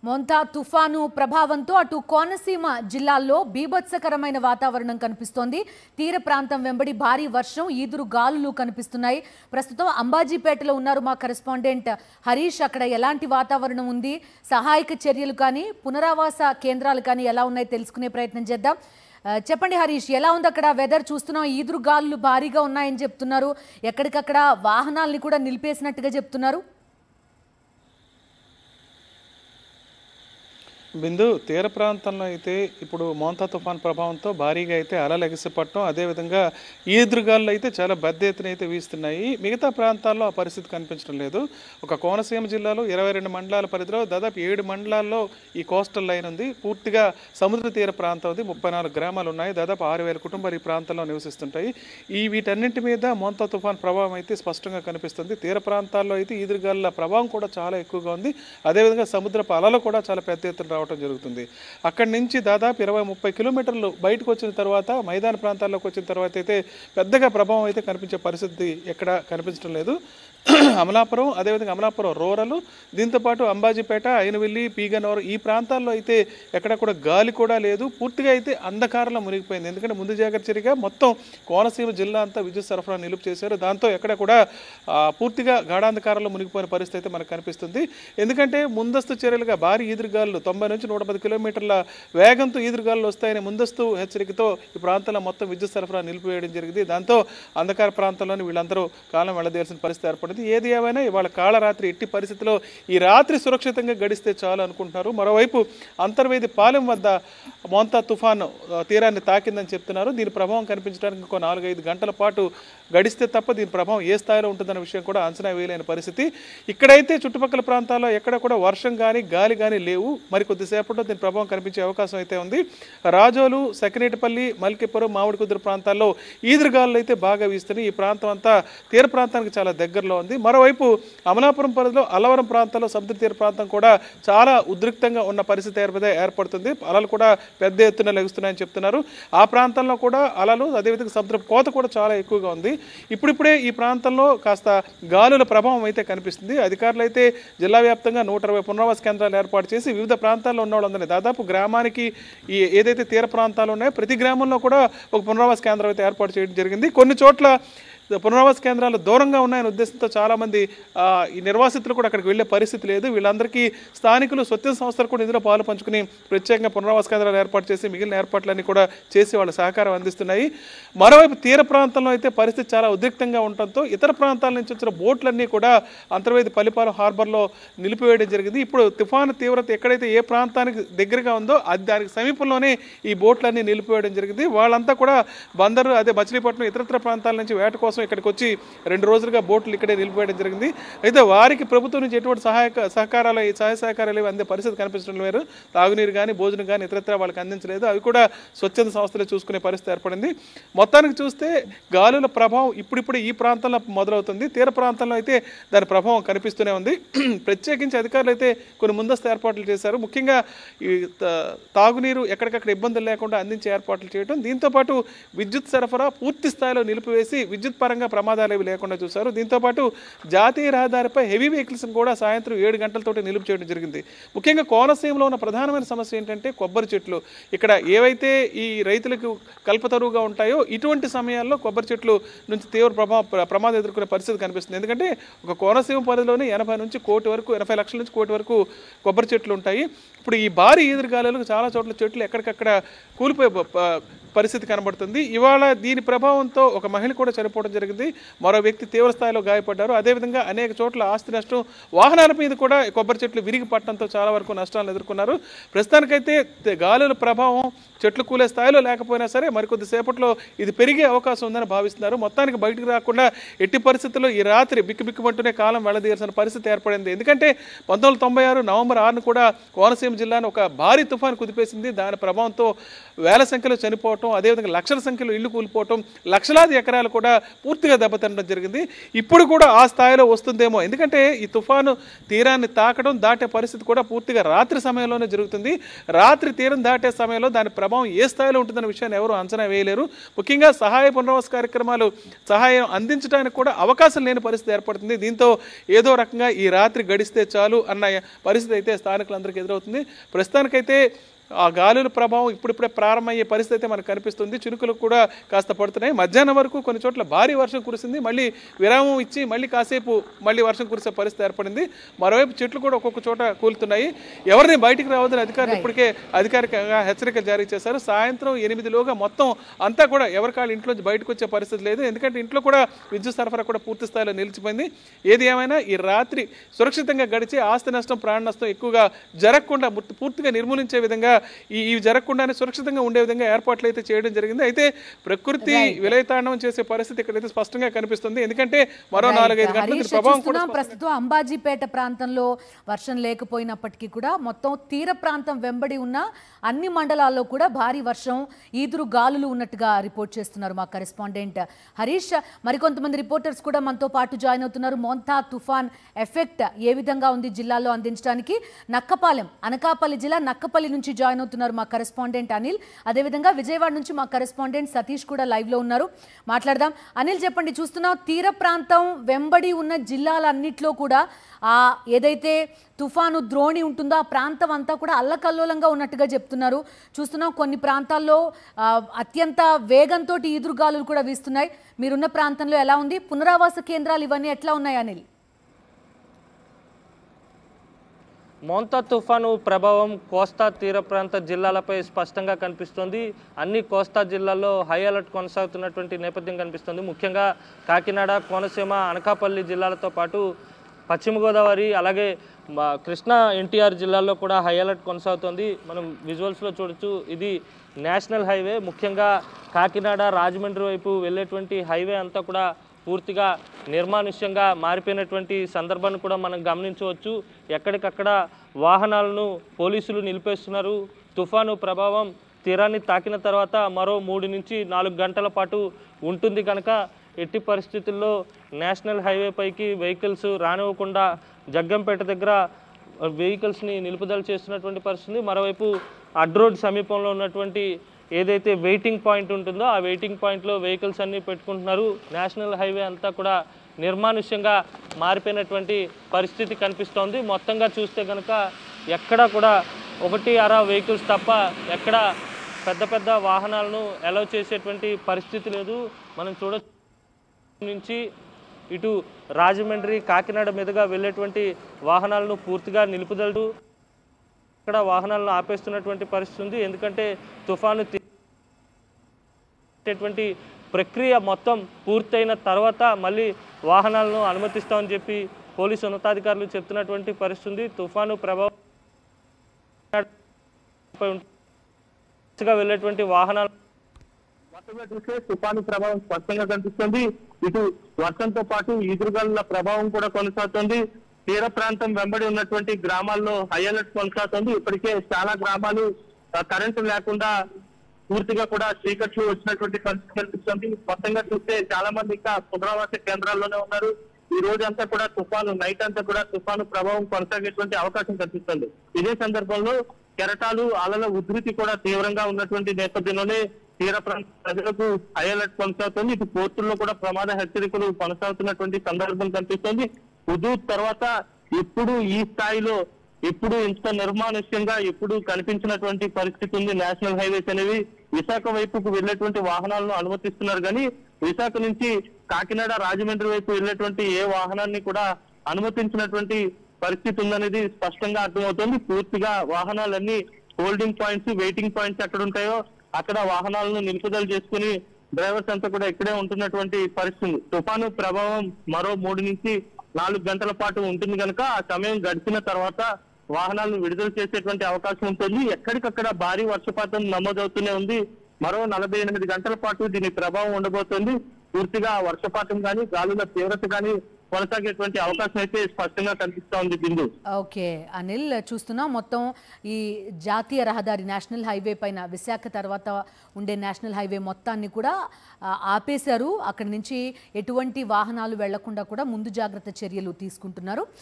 మోంతా తుఫాను ప్రభావంతో అటు కోనసీమ జిల్లాల్లో బీభత్సకరమైన వాతావరణం కనిపిస్తోంది. తీర ప్రాంతం వెంబడి భారీ వర్షం, ఈదురు గాలులు కనిపిస్తున్నాయి. ప్రస్తుతం అంబాజీపేటలో ఉన్నారు మా కరెస్పాండెంట్ హరీష్. అక్కడ ఎలాంటి వాతావరణం ఉంది, సహాయక చర్యలు కానీ పునరావాస కేంద్రాలు కానీ ఎలా ఉన్నాయో తెలుసుకునే ప్రయత్నం చేద్దాం. చెప్పండి హరీష్, ఎలా ఉంది అక్కడ వెదర్? చూస్తున్నాం ఈదురు గాలులు భారీగా ఉన్నాయని చెప్తున్నారు. ఎక్కడికక్కడ వాహనాలని కూడా నిలిపేసినట్టుగా చెప్తున్నారు. బిందు, తీర ప్రాంతంలో అయితే ఇప్పుడు మోంతా తుఫాన్ ప్రభావంతో భారీగా అయితే అలలు ఎగసిపట్టడం, అదేవిధంగా ఈదురుగాలు అయితే చాలా పెద్ద ఎత్తున అయితే వీస్తున్నాయి. మిగతా ప్రాంతాల్లో ఆ పరిస్థితి కనిపించడం లేదు. ఒక కోనసీమ జిల్లాలో 22 మండలాల పరిధిలో దాదాపు 7 మండలాల్లో ఈ కోస్టల్ లైన్ ఉంది. పూర్తిగా సముద్ర తీర ప్రాంతం ఉంది. 34 గ్రామాలు ఉన్నాయి. దాదాపు 6,000 కుటుంబాలు ఈ ప్రాంతంలో నివసిస్తుంటాయి. వీటన్నింటి మీద మోంతా తుఫాన్ ప్రభావం అయితే స్పష్టంగా కనిపిస్తుంది. తీర ప్రాంతాల్లో అయితే ఈదురుగాలుల ప్రభావం కూడా చాలా ఎక్కువగా ఉంది. అదేవిధంగా సముద్రపు అలలు కూడా చాలా పెద్ద ఎత్తున రావడం జరుగుతుంది. అక్కడి నుంచి దాదాపు 20-30 కిలోమీటర్లు బయటకు వచ్చిన తర్వాత, మైదాన ప్రాంతాల్లోకి వచ్చిన తర్వాత అయితే పెద్దగా ప్రభావం అయితే కనిపించే పరిస్థితి ఎక్కడ కనిపించడం లేదు. అమలాపురం, అదేవిధంగా అమలాపురం రూరల్, దీంతోపాటు అంబాజీపేట, అయినవెల్లి, పీగనూరు ఈ ప్రాంతాల్లో అయితే ఎక్కడ కూడా గాలి కూడా లేదు. పూర్తిగా అయితే అంధకారంలో మునిగిపోయింది. ఎందుకంటే ముందు జాగ్రత్త చర్యగా మొత్తం కోనసీమ జిల్లా అంతా విద్యుత్ సరఫరా నిలుపు చేశారు. దాంతో ఎక్కడ కూడా పూర్తిగా గాఢాంధకారంలో మునిగిపోయిన పరిస్థితి అయితే మనకు కనిపిస్తుంది. ఎందుకంటే ముందస్తు చర్యలుగా భారీ ఈదురుగాలు 90 నుంచి 110 కిలోమీటర్ల వేగంతో ఈదురుగాలు వస్తాయని ముందస్తు హెచ్చరికతో ఈ ప్రాంతంలో మొత్తం విద్యుత్ సరఫరా నిలిపివేయడం జరిగింది. దాంతో అంధకార ప్రాంతంలోని వీళ్ళందరూ కాలం వెళ్లదేయాల్సిన పరిస్థితి ఏర్పడింది. ఏది ఏమైనా ఇవాళ కాళరాత్రి ఎట్టి పరిస్థితిలో ఈ రాత్రి సురక్షితంగా గడిస్తే చాలు అనుకుంటున్నారు. మరోవైపు అంతర్వేది పాలెం వద్ద మోంతా తుఫాను తీరాన్ని తాకిందని చెప్తున్నారు. దీని ప్రభావం కనిపించడానికి ఇంకో 4-5 గంటల పాటు గడిస్తే తప్ప దీని ప్రభావం ఏ స్థాయిలో ఉంటుందన్న విషయం కూడా అంచనా వేయలేని పరిస్థితి. ఇక్కడైతే చుట్టుపక్కల ప్రాంతాల్లో ఎక్కడ కూడా వర్షం కానీ గాలి కానీ లేవు. మరి కొద్దిసేపట్లో దీని ప్రభావం కనిపించే అవకాశం అయితే ఉంది. రాజోలు, సకినేటిపల్లి, మల్కిపురం, మామిడికుదురు ప్రాంతాల్లో ఈదురుగాలు అయితే బాగా వీస్తున్నాయి. ఈ ప్రాంతం అంతా తీర ప్రాంతానికి చాలా దగ్గరలో ఉంది. మరోవైపు అమలాపురం పరిధిలో అలవరం ప్రాంతాల్లో సముద్ర తీర ప్రాంతం కూడా చాలా ఉద్రిక్తంగా ఉన్న పరిస్థితి ఏర్పడుతుంది. అలలు కూడా పెద్ద ఎత్తున లెగుస్తున్నాయని చెప్తున్నారు. ఆ ప్రాంతంలో కూడా అలలు, అదేవిధంగా సముద్ర కోత కూడా చాలా ఎక్కువగా ఉంది. ఇప్పుడిప్పుడే ఈ ప్రాంతంలో కాస్త గాలుల ప్రభావం అయితే కనిపిస్తుంది. అధికారులు అయితే జిల్లా వ్యాప్తంగా 120 పునరావాస కేంద్రాలు ఏర్పాటు చేసి వివిధ ప్రాంతాల్లో ఉన్న వాళ్ళందరినీ దాదాపు గ్రామానికి ఏదైతే తీర ప్రాంతాలు ఉన్నాయో ప్రతి గ్రామంలో కూడా ఒక పునరావాస కేంద్రం అయితే ఏర్పాటు చేయడం జరిగింది. కొన్ని చోట్ల పునరావాస కేంద్రాలు దూరంగా ఉన్నాయనే ఉద్దేశంతో చాలామంది ఈ నిర్వాసితులు కూడా అక్కడికి వెళ్ళే పరిస్థితి లేదు. వీళ్ళందరికీ స్థానికులు, స్వచ్ఛంద సంస్థలు కూడా ఇందులో పాలు పంచుకుని ప్రత్యేకంగా పునరావాస కేంద్రాలు ఏర్పాటు చేసి మిగిలిన ఏర్పాట్లన్నీ కూడా చేసి వాళ్ళ సహకారం అందిస్తున్నాయి. మరోవైపు తీర ప్రాంతంలో అయితే పరిస్థితి చాలా ఉద్రిక్తంగా ఉండటంతో ఇతర ప్రాంతాల నుంచి వచ్చిన బోట్లన్నీ కూడా అంతర్వేది పల్లిపాలెం హార్బర్లో నిలిపివేయడం జరిగింది. ఇప్పుడు తుఫాను తీవ్రత ఎక్కడైతే ఏ ప్రాంతానికి దగ్గరగా ఉందో దానికి సమీపంలోనే ఈ బోట్లన్నీ నిలిపివేయడం జరిగింది. వాళ్ళంతా కూడా బందరు, అదే మచిలీపట్నం, ఇతరత్ర ప్రాంతాల నుంచి వేట కోసం ఇక్కడికి వచ్చి 2 రోజులుగా బోట్లు ఇక్కడే నిలిపివేయడం జరిగింది. అయితే వారికి ప్రభుత్వం నుంచి ఎటువంటి సహాయ సహకారాలు అందే పరిస్థితి కనిపించడం లేదు. తాగునీరు కానీ, భోజనం కానీ ఇతరత్ర వాళ్ళకి అందించలేదు. అవి కూడా స్వచ్ఛంద సంస్థలే చూసుకునే పరిస్థితి ఏర్పడింది. మొత్తానికి చూస్తే గాలుల ప్రభావం ఇప్పుడిప్పుడు ఈ ప్రాంతంలో మొదలవుతుంది. తీర ప్రాంతంలో అయితే దాని ప్రభావం కనిపిస్తూనే ఉంది. ప్రత్యేకించి అధికారులు అయితే కొన్ని ముందస్తు ఏర్పాట్లు చేశారు. ముఖ్యంగా ఈ తాగునీరు ఎక్కడికక్కడ ఇబ్బందులు లేకుండా అందించే ఏర్పాట్లు చేయడం, దీంతోపాటు విద్యుత్ సరఫరా పూర్తి స్థాయిలో నిలిపివేసి విద్యుత్ పరంగా ప్రమాదాలు ఏవి లేకుండా చూశారు. దీంతోపాటు జాతీయ రహదారిపై హెవీ వెహికల్స్ కూడా సాయంత్రం 7 గంటలతోటి నిలుపు చేయడం జరిగింది. ముఖ్యంగా కోనసీమలో ఉన్న ప్రధానమైన సమస్య ఏంటంటే కొబ్బరి చెట్లు. ఇక్కడ ఏవైతే ఈ రైతులకు కల్పతరువుగా ఉంటాయో ఇటువంటి సమయాల్లో కొబ్బరి చెట్లు నుంచి తీవ్ర ప్రమాదం ఎదుర్కొనే పరిస్థితి కనిపిస్తుంది. ఎందుకంటే ఒక కోనసీమ పరిధిలోనే 80 నుంచి కోటి వరకు, 80 లక్షల నుంచి కోటి వరకు కొబ్బరి చెట్లు ఉంటాయి. ఇప్పుడు ఈ భారీ ఈదురుగాలులకు చాలా చోట్ల చెట్లు ఎక్కడికక్కడ కూలిపోయే పరిస్థితి కనబడుతుంది. ఇవాళ దీని ప్రభావంతో ఒక మహిళ కూడా చనిపోవడం జరిగింది. మరో వ్యక్తి తీవ్ర స్థాయిలో గాయపడ్డారు. అదేవిధంగా అనేక చోట్ల ఆస్తి నష్టం, వాహనాల మీద కూడా కొబ్బరి చెట్లు విరిగి పట్టడంతో చాలా వరకు నష్టాలను ఎదుర్కొన్నారు. ప్రస్తుతానికైతే గాలుల ప్రభావం చెట్లు కూలే స్థాయిలో లేకపోయినా సరే మరికొద్ది సేపట్లో ఇది పెరిగే అవకాశం ఉందని భావిస్తున్నారు. మొత్తానికి బయటకు రాకుండా ఎట్టి పరిస్థితుల్లో ఈ రాత్రి బిక్కుబిక్కుమంటూనే కాలం వెళ్లదీయాల్సిన పరిస్థితి ఏర్పడింది. ఎందుకంటే 1996 నవంబర్ 6 కూడా కోనసీమ జిల్లాను ఒక భారీ తుఫాను కుదిపేసింది. దాని ప్రభావంతో వేల సంఖ్యలో చనిపోవడం, కూలిపోవటం, అదేవిధంగా లక్షల సంఖ్యలో ఇళ్ళు కూలిపోవటం, లక్షలాది ఎకరాలు కూడా పూర్తిగా దెబ్బతినడం జరిగింది. ఇప్పుడు కూడా ఆ స్థాయిలో వస్తుందేమో, ఎందుకంటే ఈ తుఫాను తీరాన్ని తాకడం దాటే పరిస్థితి కూడా పూర్తిగా రాత్రి సమయంలోనే జరుగుతుంది. రాత్రి తీరం దాటే సమయంలో దాని ప్రభావం ఏ స్థాయిలో ఉంటుందన్న విషయాన్ని ఎవరు అంచనా వేయలేరు. ముఖ్యంగా సహాయ పునరావాస కార్యక్రమాలు సహాయం అందించడానికి కూడా అవకాశం లేని పరిస్థితి ఏర్పడుతుంది. దీంతో ఏదో రకంగా ఈ రాత్రి గడిస్తే చాలు అన్న పరిస్థితి అయితే స్థానికులందరికీ ఎదురవుతుంది. ప్రస్తుతానికైతే ఆ గాలుల ప్రభావం ఇప్పుడిప్పుడే ప్రారంభమయ్యే పరిస్థితి అయితే మనకు కనిపిస్తుంది. చినుకులు కూడా కాస్త పడుతున్నాయి. మధ్యాహ్నం వరకు కొన్ని చోట్ల భారీ వర్షం కురిసింది. మళ్ళీ విరామం ఇచ్చి మళ్ళీ కాసేపు మళ్ళీ వర్షం కురిసే పరిస్థితి ఏర్పడింది. మరోవైపు చెట్లు కూడా ఒక్కొక్క చోట కూలుతున్నాయి. ఎవరిని బయటికి రావద్దని అధికారులు ఇప్పటికే అధికారికంగా హెచ్చరికలు జారీ చేశారు. సాయంత్రం 8లోగా మొత్తం అంతా కూడా ఎవరికాళ్ళు ఇంట్లోంచి బయటకు వచ్చే పరిస్థితి లేదు. ఎందుకంటే ఇంట్లో కూడా విద్యుత్ సరఫరా కూడా పూర్తి స్థాయిలో నిలిచిపోయింది. ఏది ఏమైనా ఈ రాత్రి సురక్షితంగా గడిచి ఆస్తి నష్టం, ప్రాణ నష్టం ఎక్కువగా జరగకుండా పూర్తిగా నిర్మూలించే విధంగా ఇవి జరగకుండానే సురక్షితంగా ఉండే విధంగా ఏర్పాట్లు అయితే చేయడం జరిగింది. అయితే ప్రకృతి విలయతాండవం చేసే పరిస్థితి ఇక్కడైతే స్పష్టంగా కనిపిస్తుంది. ఎందుకంటే మరో 4-5 గంటల ప్రభావం కూడా ప్రస్తుతం అంబాజీపేట ప్రాంతంలో వర్షం లేకపోయినప్పటికీ కూడా మొత్తం తీర ప్రాంతం వెంబడి ఉన్న అన్ని మండలాల్లో కూడా భారీ వర్షం, ఈదురు గాలులు ఉన్నట్టుగా రిపోర్ట్ చేస్తున్నారు మా కరెస్పాండెంట్ హరీష్. మరికొంతమంది రిపోర్టర్స్ కూడా మనతో పాటు జాయిన్ అవుతున్నారు. మోంతా తుఫాన్ ఎఫెక్ట్ ఏ విధంగా ఉంది జిల్లాలో అందించడానికి నక్కపాలెం, అనకాపల్లి జిల్లా నక్కపల్లి నుంచి జాయిన్ అవుతున్నారు మా కరెస్పాండెంట్ అనిల్. అదేవిధంగా విజయవాడ నుంచి మా కరెస్పాండెంట్ సతీష్ కూడా లైవ్ లో ఉన్నారు. మాట్లాడదాం. అనిల్ చెప్పండి, చూస్తున్నాం తీర ప్రాంతం వెంబడి ఉన్న జిల్లాలన్నిట్లో కూడా ఏదైతే తుఫాను ద్రోణి ఉంటుందో ఆ ప్రాంతం అంతా కూడా అల్లకల్లోలంగా ఉన్నట్టుగా చెప్తున్నారు. చూస్తున్నాం కొన్ని ప్రాంతాల్లో అత్యంత వేగంతో ఈదురుగాలులు కూడా వీస్తున్నాయి. మీరున్న ప్రాంతంలో ఎలా ఉంది? పునరావాస కేంద్రాలు ఇవన్నీ ఎట్లా ఉన్నాయి అనిల్? మోంతా తుఫాను ప్రభావం కోస్తా తీర ప్రాంత జిల్లాలపై స్పష్టంగా కనిపిస్తుంది. అన్ని కోస్తా జిల్లాల్లో హై అలర్ట్ కొనసాగుతున్నటువంటి నేపథ్యం కనిపిస్తుంది. ముఖ్యంగా కాకినాడ, కోనసీమ, అనకాపల్లి జిల్లాలతో పాటు పశ్చిమ గోదావరి, అలాగే కృష్ణా, ఎన్టీఆర్ జిల్లాల్లో కూడా హై అలర్ట్ కొనసాగుతుంది. మనం విజువల్స్లో చూడొచ్చు. ఇది నేషనల్ హైవే. ముఖ్యంగా కాకినాడ, రాజమండ్రి వైపు వెళ్ళేటువంటి హైవే అంతా కూడా పూర్తిగా నిర్మానుష్యంగా మారిపోయినటువంటి సందర్భాన్ని కూడా మనం గమనించవచ్చు. ఎక్కడికక్కడ వాహనాలను పోలీసులు నిలిపేస్తున్నారు. తుఫాను ప్రభావం తీరాన్ని తాకిన తర్వాత మరో 3 నుంచి 4 గంటల పాటు ఉంటుంది కనుక ఎట్టి పరిస్థితుల్లో నేషనల్ హైవే పైకి వెహికల్స్ రానివ్వకుండా జగ్గంపేట దగ్గర వెహికల్స్ని నిలుపుదల చేస్తున్నటువంటి పరిస్థితి. మరోవైపు అడ్రోడ్ సమీపంలో ఉన్నటువంటి ఏదైతే వెయిటింగ్ పాయింట్ ఉంటుందో ఆ వెయిటింగ్ పాయింట్లో వెహికల్స్ అన్నీ పెట్టుకుంటున్నారు. నేషనల్ హైవే అంతా కూడా నిర్మానుష్యంగా మారిపోయినటువంటి పరిస్థితి కనిపిస్తోంది. మొత్తంగా చూస్తే కనుక ఎక్కడా కూడా 1-6 వెహికల్స్ తప్ప ఎక్కడ పెద్ద పెద్ద వాహనాలను అలౌ చేసేటువంటి పరిస్థితి లేదు. మనం చూడొచ్చు నుంచి ఇటు రాజమండ్రి, కాకినాడ మీదుగా వెళ్ళేటువంటి వాహనాలను పూర్తిగా నిలుపుదల ఇక్కడ వాహనాలను ఆపేస్తున్నటువంటి పరిస్థితి ఉంది. ఎందుకంటే తుఫాను ప్రక్రియ మొత్తం పూర్తయిన తర్వాత మళ్ళీ వాహనాలను అనుమతిస్తామని చెప్పి పోలీసు ఉన్నతాధికారులు చెప్తున్నటువంటి పరిస్థితి. తుఫాను ప్రభావం వెళ్ళేటువంటి వాహనాలు చూస్తే తుఫాను ప్రభావం స్పష్టంగా కనిపిస్తుంది. ఇటు వర్షంతో పాటు ఈదురుగాలుల ప్రభావం కూడా కొనసాగుతుంది. తీర ప్రాంతం వెంబడి ఉన్నటువంటి గ్రామాల్లో హై అలర్ట్ కొనసాగుతుంది. ఇప్పటికే చాలా గ్రామాలు కరెంటు లేకుండా పూర్తిగా కూడా చీకట్లు వచ్చినటువంటి పరిస్థితి కనిపిస్తుంది. మొత్తంగా చూస్తే చాలా మంది ఇంకా పునరావాస కేంద్రాల్లోనే ఉన్నారు. ఈ రోజంతా కూడా తుఫాను, నైట్ అంతా కూడా తుఫాను ప్రభావం కొనసాగేటువంటి అవకాశం కనిపిస్తుంది. ఇదే సందర్భంలో కెరటాలు, అలల ఉధృతి కూడా తీవ్రంగా ఉన్నటువంటి నేపథ్యంలోనే తీర ప్రాంత ప్రజలకు హై అలర్ట్ కొనసాగుతుంది. ఇటు పోర్టుల్లో కూడా ప్రమాద హెచ్చరికలు కొనసాగుతున్నటువంటి సందర్భం కనిపిస్తుంది. హుదూద్ తర్వాత ఎప్పుడు ఈ స్థాయిలో, ఎప్పుడు ఇంత నిర్మానుష్యంగా ఎప్పుడు కనిపించినటువంటి పరిస్థితి ఉంది. నేషనల్ హైవేస్ అనేవి విశాఖ వైపుకు వెళ్ళేటువంటి వాహనాలను అనుమతిస్తున్నారు, కానీ విశాఖ నుంచి కాకినాడ, రాజమండ్రి వైపు వెళ్ళేటువంటి ఏ వాహనాన్ని కూడా అనుమతించినటువంటి పరిస్థితి ఉందనేది స్పష్టంగా అర్థమవుతుంది. పూర్తిగా వాహనాలన్నీ హోల్డింగ్ పాయింట్స్, వెయిటింగ్ పాయింట్స్ ఎక్కడ ఉంటాయో అక్కడ వాహనాలను నిలుపుదల చేసుకుని డ్రైవర్స్ అంతా కూడా ఇక్కడే ఉంటున్నటువంటి పరిస్థితి. తుఫాను ప్రభావం మరో 3 నుంచి 4 గంటల పాటు ఉంటుంది కనుక ఆ సమయం గడిచిన తర్వాత వాహనాలను విడుదల చేసేటువంటి అవకాశం ఉంటుంది. ఎక్కడికక్కడ భారీ వర్షపాతం నమోదవుతూనే ఉంది. మరో 48 గంటల పాటు దీని ప్రభావం ఉండబోతుంది. పూర్తిగా వర్షపాతం కానీ, గాలుల తీవ్రత కానీ కొనసాగేటువంటి అవకాశం అయితే స్పష్టంగా కనిపిస్తా ఉంది బిందు. ఓకే అనిల్, చూస్తున్నాం మొత్తం ఈ జాతీయ రహదారి నేషనల్ హైవే పైన విశాఖ తర్వాత ఉండే నేషనల్ హైవే మొత్తాన్ని కూడా ఆపేశారు. అక్కడి నుంచి ఎటువంటి వాహనాలు వెళ్లకుండా కూడా ముందు జాగ్రత్త చర్యలు తీసుకుంటున్నారు.